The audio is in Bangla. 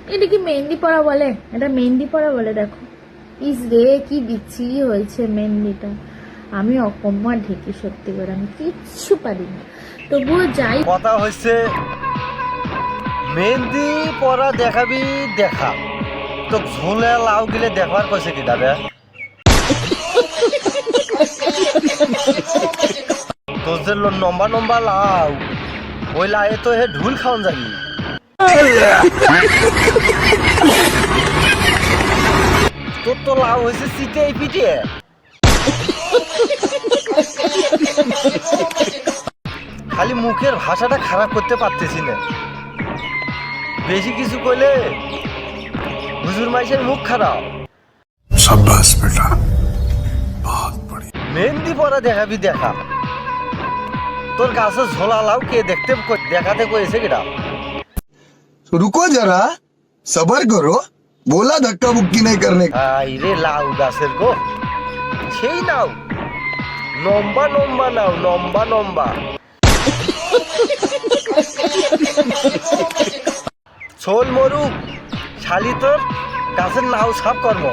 এটা কি মেহেন্দি পরা বলে? এটা মেহেন্দি পরা বলে? দেখো ইস রে, কি বিচ্ছিরি হয়েছে মেহেন্দিটা। আমি অকম্মা ঢেকি, সত্যি করে আমি কিচ্ছু পারি না। তবুও যাই। কথা হচ্ছে মেহেন্দি পরা দেখাবি দেখা, তো ঝোলে লাউ গিলে দেখবার কইছে কি দাদা? তোর যে লম্বা লম্বা লাউ, ওই লাউয়ে তো হে ঢুল খাওয়ান যাবি। তোর তো লাউ হয়েছে চিটে পিটে। খালি মুখের ভাষাটা খারাপ করতে পারতেছি না, বেশি কিছু কইলে হুজুর মাইশের মুখ খারাপ। शाबाश बेटा, बहुत बढ़िया। মেহেন্দি পরা দেখাবি দেখা, তোর গাছে ঝোলা লাউ কে দেখাতে কইছে কিটা? रुको जरा, सबर करो, बोला धक्का मुक्की नहीं करने का। আই রে লাউ গাছের গো, সেই নাও লম্বা লম্বা নাও, লম্বা লম্বা। ছোল মরুক শালি, তোর গাছের নাও সাফ কর্ম।